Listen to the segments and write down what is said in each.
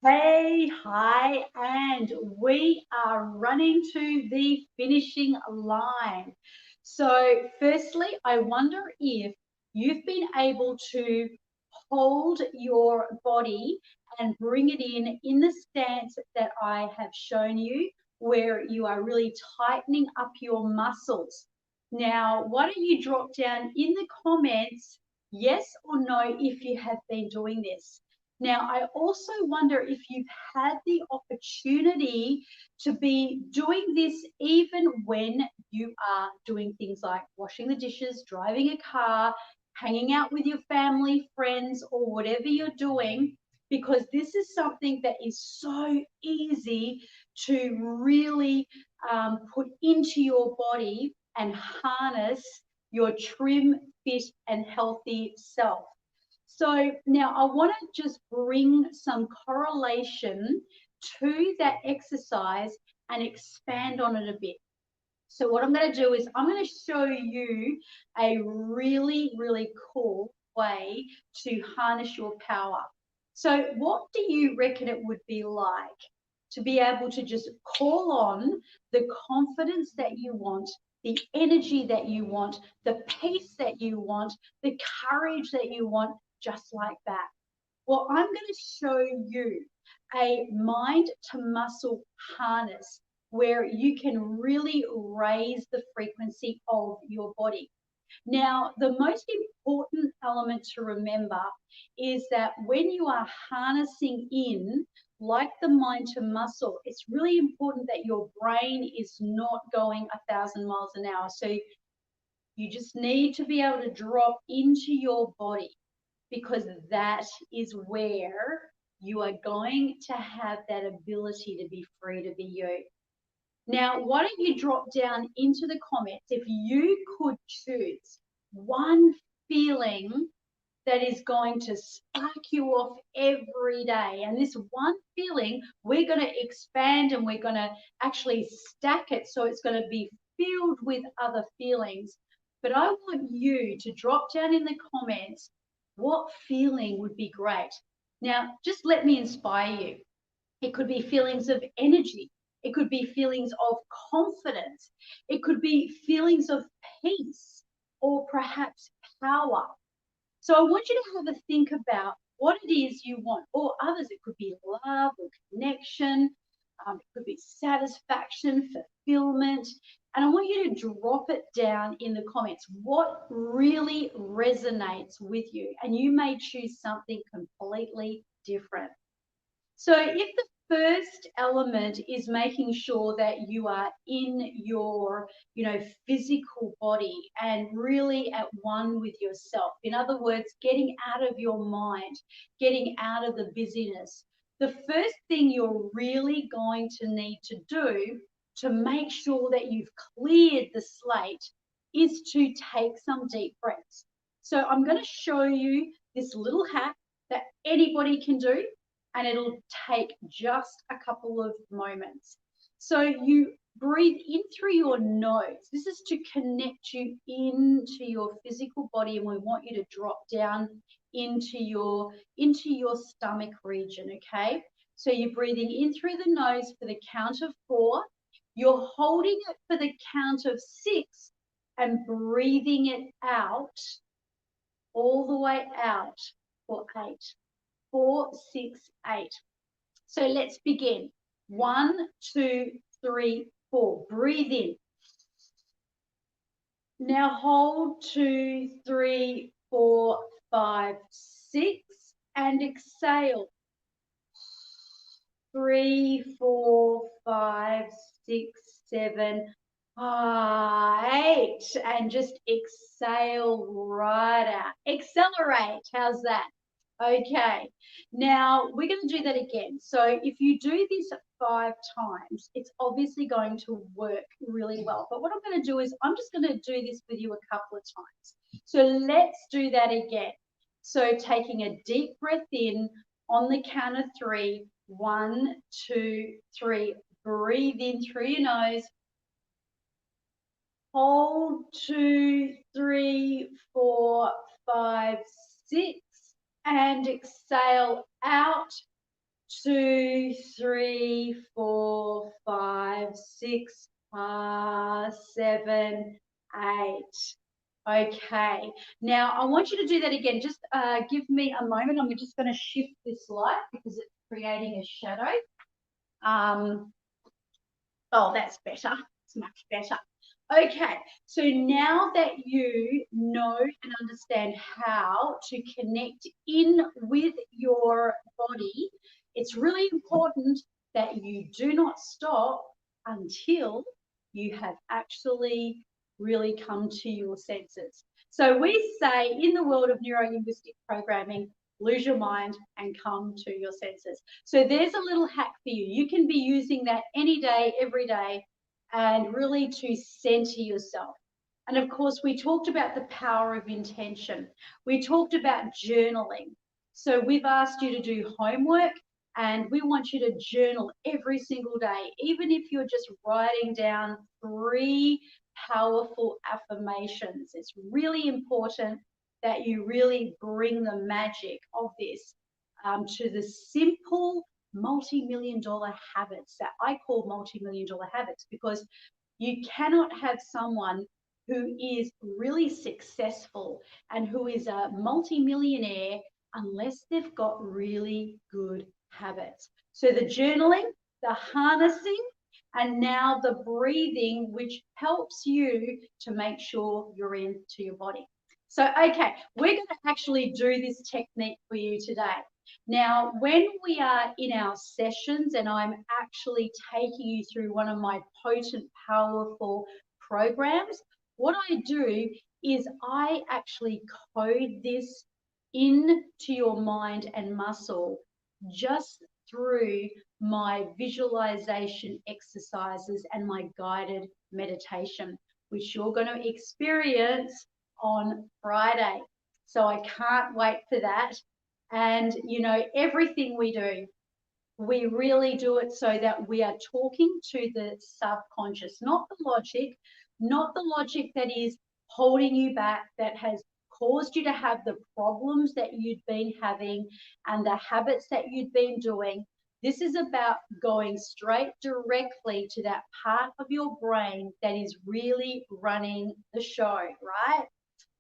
Hey, hi, and we are running to the finishing line. So, firstly, I wonder if you've been able to hold your body and bring it in the stance that I have shown you, where you are really tightening up your muscles. Now, why don't you drop down in the comments, yes or no, if you have been doing this? Now, I also wonder if you've had the opportunity to be doing this even when you are doing things like washing the dishes, driving a car, hanging out with your family, friends, or whatever you're doing, because this is something that is so easy to really put into your body and harness your trim, fit, and healthy self. So now I want to just bring some correlation to that exercise and expand on it a bit. So what I'm going to do is I'm going to show you a really, really cool way to harness your power. So what do you reckon it would be like to be able to just call on the confidence that you want, the energy that you want, the peace that you want, the courage that you want, just like that? Well, I'm going to show you a mind to muscle harness where you can really raise the frequency of your body. Now, the most important element to remember is that when you are harnessing in, like the mind to muscle, it's really important that your brain is not going 1,000 miles an hour. So you just need to be able to drop into your body, because that is where you are going to have that ability to be free to be you. Now, why don't you drop down into the comments if you could choose one feeling that is going to spark you off every day. And this one feeling, we're going to expand and we're going to actually stack it so it's going to be filled with other feelings. But I want you to drop down in the comments what feeling would be great. Now, just let me inspire you. It could be feelings of energy. It could be feelings of confidence. It could be feelings of peace or perhaps power. So I want you to have a think about what it is you want, or others. It could be love or connection. It could be satisfaction, fulfillment. And I want you to drop it down in the comments. What really resonates with you? And you may choose something completely different. So if the first element is making sure that you are in your, physical body and really at one with yourself. In other words, getting out of your mind, getting out of the busyness. The first thing you're really going to need to do to make sure that you've cleared the slate is to take some deep breaths. So I'm going to show you this little hack that anybody can do, and it'll take just a couple of moments. So you breathe in through your nose. This is to connect you into your physical body, and we want you to drop down into your stomach region, okay? So you're breathing in through the nose for the count of 4. You're holding it for the count of 6 and breathing it out all the way out for 8. 4, 6, 8. So let's begin. 1, 2, 3, 4. Breathe in. Now hold 2, 3, 4, 5, 6, and exhale. 3, 4, 5, 6, 7, 8. And just exhale right out. Accelerate. How's that? Okay, now we're going to do that again. So if you do this 5 times, it's obviously going to work really well. But what I'm going to do is I'm just going to do this with you a couple of times. So let's do that again. So taking a deep breath in on the count of 3. 1, 2, 3. Breathe in through your nose. Hold 2, 3, 4, 5, 6. And exhale out 2, 3, 4, 5, 6, 7, 8. Okay. Now, I want you to do that again. Just give me a moment. I'm just going to shift this light because it's creating a shadow. Oh, that's better. It's much better. Okay, so now that you know and understand how to connect in with your body, it's really important that you do not stop until you have actually really come to your senses. So we say in the world of neuro-linguistic programming, lose your mind and come to your senses. So there's a little hack for you. You can be using that any day, every day, and really to center yourself. And of course, we talked about the power of intention. We talked about journaling. So we've asked you to do homework, and we want you to journal every single day, even if you're just writing down 3 powerful affirmations. It's really important that you really bring the magic of this to the simple multi-million dollar habits that I call multi-million dollar habits, because you cannot have someone who is really successful and who is a multi-millionaire unless they've got really good habits. So the journaling, the harnessing, and now the breathing, which helps you to make sure you're into your body. So, okay, we're going to actually do this technique for you today. Now, when we are in our sessions and I'm actually taking you through one of my potent, powerful programs, what I do is I actually code this into your mind and muscle just through my visualization exercises and my guided meditation, which you're going to experience on Friday. So I can't wait for that. And, you know, everything we do, we really do it so that we are talking to the subconscious, not the logic that is holding you back, that has caused you to have the problems that you've been having and the habits that you've been doing. This is about going straight directly to that part of your brain that is really running the show, right?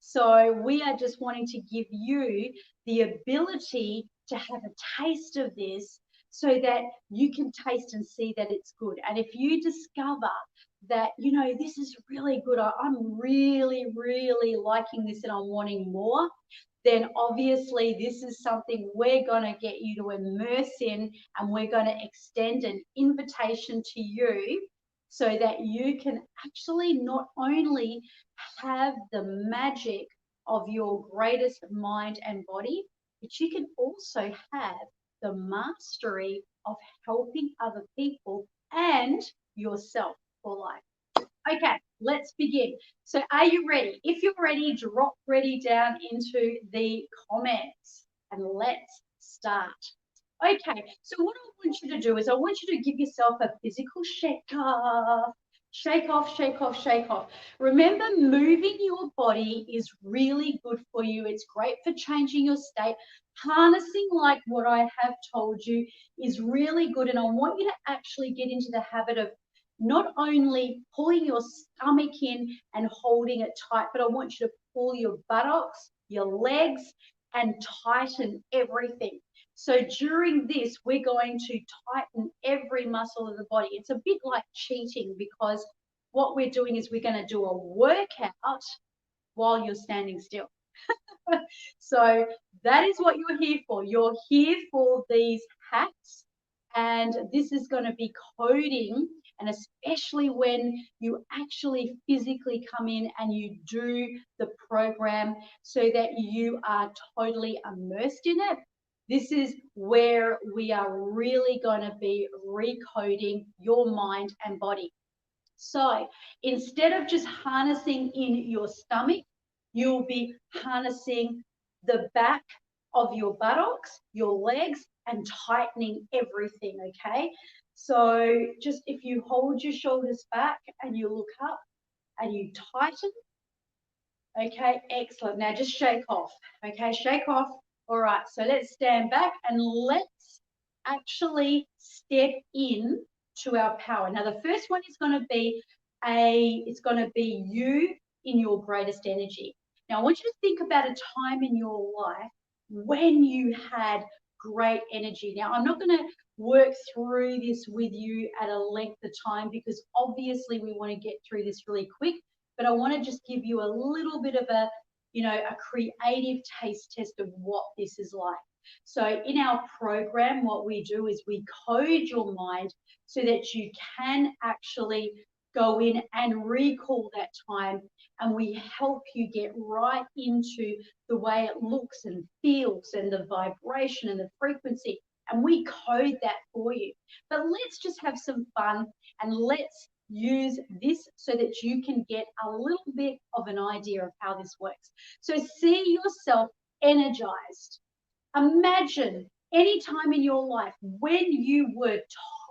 So we are just wanting to give you the ability to have a taste of this so that you can taste and see that it's good. And if you discover that, you know, this is really good, I'm really, really liking this and I'm wanting more, then obviously this is something we're going to get you to immerse in, and we're going to extend an invitation to you so that you can actually not only have the magic of your greatest mind and body, but you can also have the mastery of helping other people and yourself for life. Okay, let's begin. So are you ready? If you're ready, drop ready down into the comments and let's start. Okay, so what I want you to do is I want you to give yourself a physical shake off. Shake off, shake off, shake off. Remember, moving your body is really good for you. It's great for changing your state. Harnessing, like what I have told you, is really good. And I want you to actually get into the habit of not only pulling your stomach in and holding it tight, but I want you to pull your buttocks, your legs, and tighten everything. So during this, we're going to tighten every muscle of the body. It's a bit like cheating, because what we're doing is we're going to do a workout while you're standing still. So that is what you're here for. You're here for these hacks, and this is going to be coding, and especially when you actually physically come in and you do the program so that you are totally immersed in it. This is where we are really going to be recoding your mind and body. So instead of just harnessing in your stomach, you'll be harnessing the back of your buttocks, your legs, and tightening everything, okay? So just if you hold your shoulders back and you look up and you tighten, okay, excellent. Now just shake off, okay? Shake off. All right, so let's stand back and let's actually step in to our power. Now, the first one is going to be you in your greatest energy. Now, I want you to think about a time in your life when you had great energy. Now, I'm not going to work through this with you at a length of time because obviously we want to get through this really quick, but I want to just give you a little bit of a creative taste test of what this is like. So in our program, what we do is we code your mind so that you can actually go in and recall that time, and we help you get right into the way it looks and feels and the vibration and the frequency, and we code that for you. But let's just have some fun and let's use this so that you can get a little bit of an idea of how this works. So see yourself energized. Imagine any time in your life when you were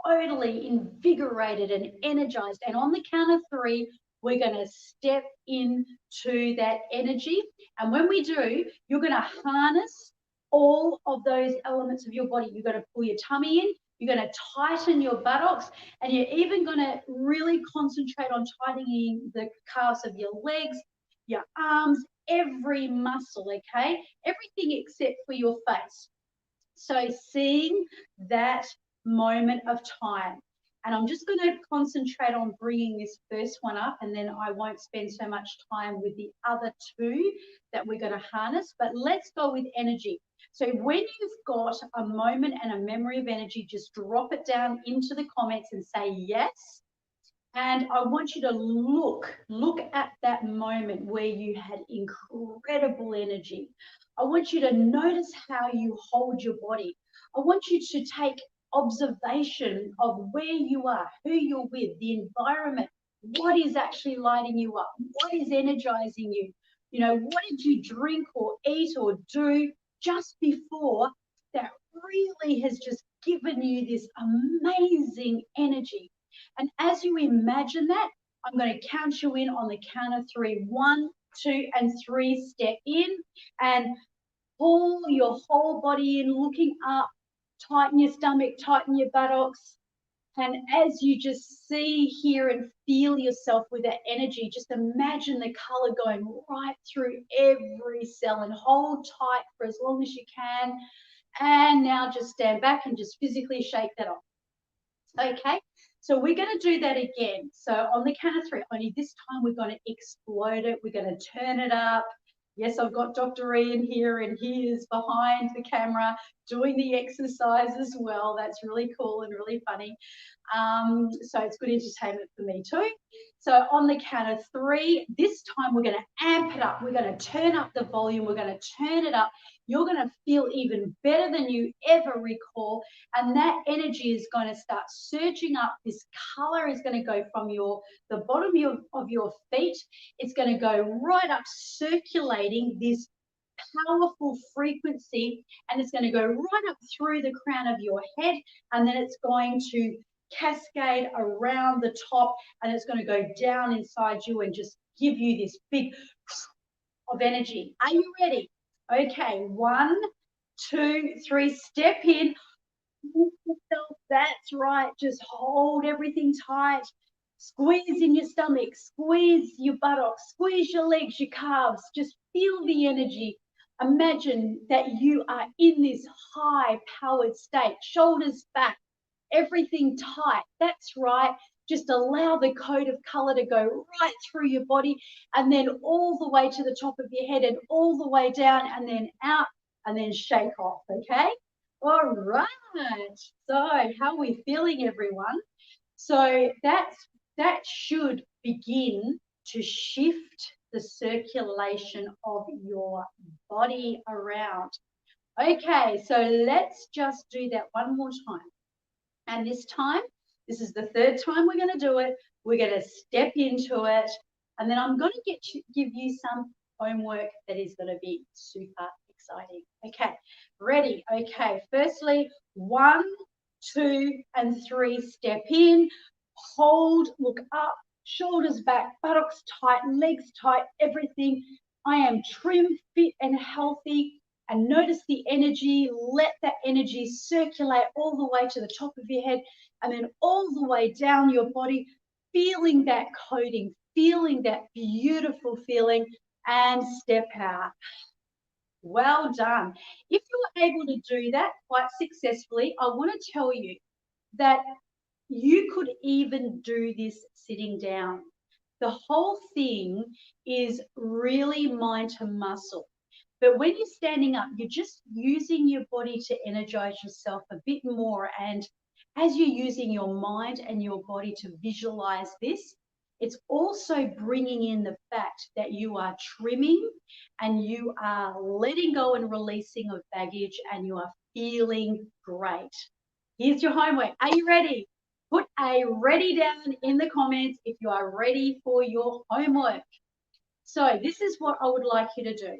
totally invigorated and energized. And on the count of 3, we're going to step into that energy. And when we do, you're going to harness all of those elements of your body. You're going to pull your tummy in. You're going to tighten your buttocks, and you're even going to really concentrate on tightening the calves of your legs, your arms, every muscle, okay? Everything except for your face. So seeing that moment of time. And I'm just going to concentrate on bringing this first one up, and then I won't spend so much time with the other 2 that we're going to harness. But let's go with energy. So when you've got a moment and a memory of energy, just drop it down into the comments and say yes. And I want you to look at that moment where you had incredible energy. I want you to notice how you hold your body. I want you to take observation of where you are, who you're with, the environment, what is actually lighting you up, what is energizing you. You know, what did you drink or eat or do just before that really has just given you this amazing energy? And as you imagine that, I'm going to count you in on the count of 3. 1, 2, and 3. Step in and pull your whole body in, looking up. Tighten your stomach, tighten your buttocks. And as you just see, hear, and feel yourself with that energy, just imagine the color going right through every cell, and hold tight for as long as you can. And now just stand back and just physically shake that off. Okay, so we're going to do that again. So on the count of 3, only this time we're going to explode it. We're going to turn it up. Yes, I've got Dr. Ian here, and he is behind the camera doing the exercise as well. That's really cool and really funny. So it's good entertainment for me too. So on the count of 3, this time we're going to amp it up. We're going to turn up the volume. We're going to turn it up. You're going to feel even better than you ever recall. And that energy is going to start surging up. This color is going to go from the bottom of your feet. It's going to go right up, circulating this powerful frequency, and it's going to go right up through the crown of your head, and then it's going to cascade around the top, and it's going to go down inside you and just give you this big of energy. Are you ready? Okay, 1, 2, 3, step in. That's right. Just hold everything tight. Squeeze in your stomach, squeeze your buttocks, squeeze your legs, your calves. Just feel the energy. Imagine that you are in this high-powered state, shoulders back, everything tight. That's right. Just allow the code of color to go right through your body, and then all the way to the top of your head, and all the way down, and then out, and then shake off, okay? All right. So how are we feeling, everyone? So that should begin to shift the circulation of your body around. Okay, so let's just do that one more time. And this time, this is the 3rd time we're going to do it. We're going to step into it. And then I'm going to give you some homework that is going to be super exciting. Okay, ready? Okay, firstly, 1, 2, and 3, step in, hold, look up, shoulders back, buttocks tight, legs tight, everything. I am trim, fit, and healthy. and notice the energy. Let that energy circulate all the way to the top of your head and then all the way down your body, feeling that coating, feeling that beautiful feeling, and step out. Well done. If you were able to do that quite successfully, I want to tell you that you could even do this sitting down. The whole thing is really mind to muscle. But when you're standing up, you're just using your body to energize yourself a bit more. And as you're using your mind and your body to visualize this, it's also bringing in the fact that you are trimming and you are letting go and releasing of baggage and you are feeling great. Here's your homework. Are you ready? Put a ready down in the comments if you are ready for your homework. So this is what I would like you to do.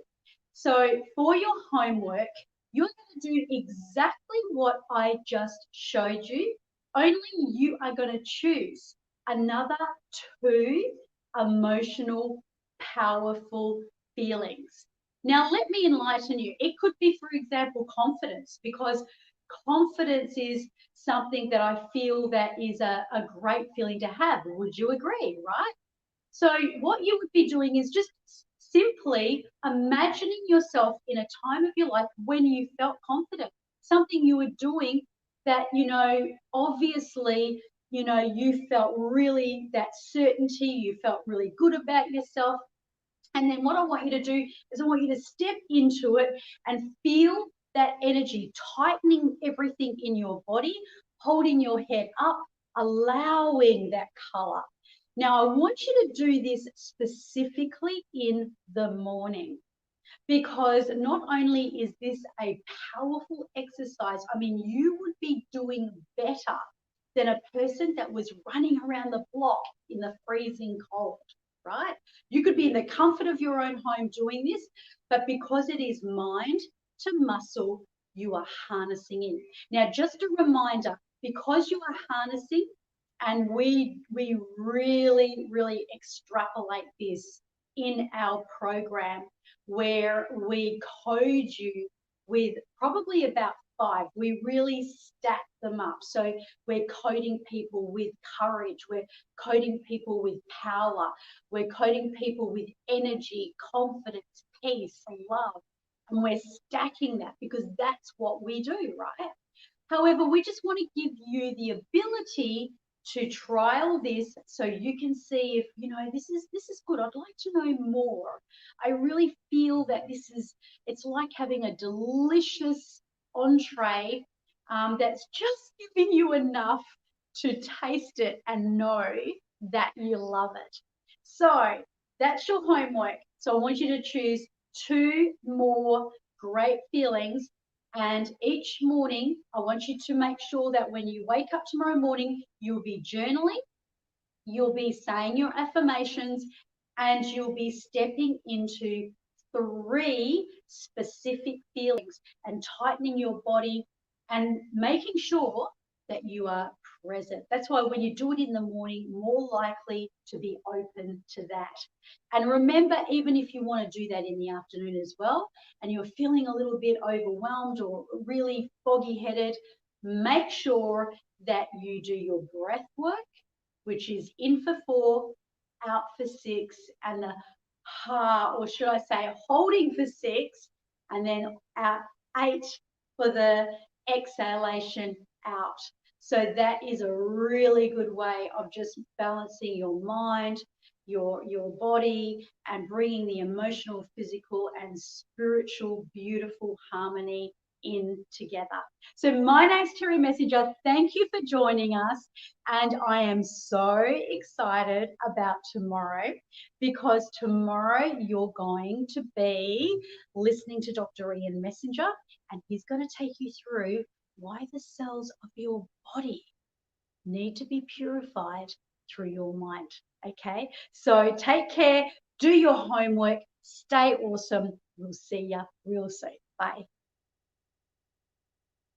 So for your homework, you're going to do exactly what I just showed you, only you are going to choose another 2 emotional, powerful feelings. Now, let me enlighten you. It could be, for example, confidence, because confidence is something that I feel that is a great feeling to have. Would you agree, right? So what you would be doing is just simply imagining yourself in a time of your life when you felt confident, something you were doing that, obviously, you felt really that certainty, you felt really good about yourself. And then what I want you to do is I want you to step into it and feel that energy, tightening everything in your body, holding your head up, allowing that color. Now, I want you to do this specifically in the morning, because not only is this a powerful exercise, I mean, you would be doing better than a person that was running around the block in the freezing cold, right? You could be in the comfort of your own home doing this, but because it is mind to muscle, you are harnessing in. Now, just a reminder, because you are harnessing, and we really extrapolate this in our program, where we code you with probably about 5. We really stack them up. So we're coding people with courage. We're coding people with power. We're coding people with energy, confidence, peace, love. And we're stacking that because that's what we do, right? However, we just want to give you the ability to trial this so you can see if, this is good. I'd like to know more. I really feel that it's like having a delicious entree that's just giving you enough to taste it and know that you love it. So that's your homework. So I want you to choose 2 more great feelings. And each morning, I want you to make sure that when you wake up tomorrow morning, you'll be journaling, you'll be saying your affirmations, and you'll be stepping into 3 specific feelings and tightening your body and making sure that you are present. That's why when you do it in the morning, more likely to be open to that. And remember, even if you want to do that in the afternoon as well, and you're feeling a little bit overwhelmed or really foggy headed, make sure that you do your breath work, which is in for 4, out for 6, and the or should I say holding for 6, and then out 8 for the exhalation out. So that is a really good way of just balancing your mind, your body, and bringing the emotional, physical, and spiritual, beautiful harmony in together. So my name's Teri Messenger. Thank you for joining us. And I am so excited about tomorrow, because tomorrow you're going to be listening to Dr. Ian Messenger, and he's going to take you through why the cells of your body need to be purified through your mind. Okay, so take care, do your homework, stay awesome. We'll see you real soon. Bye.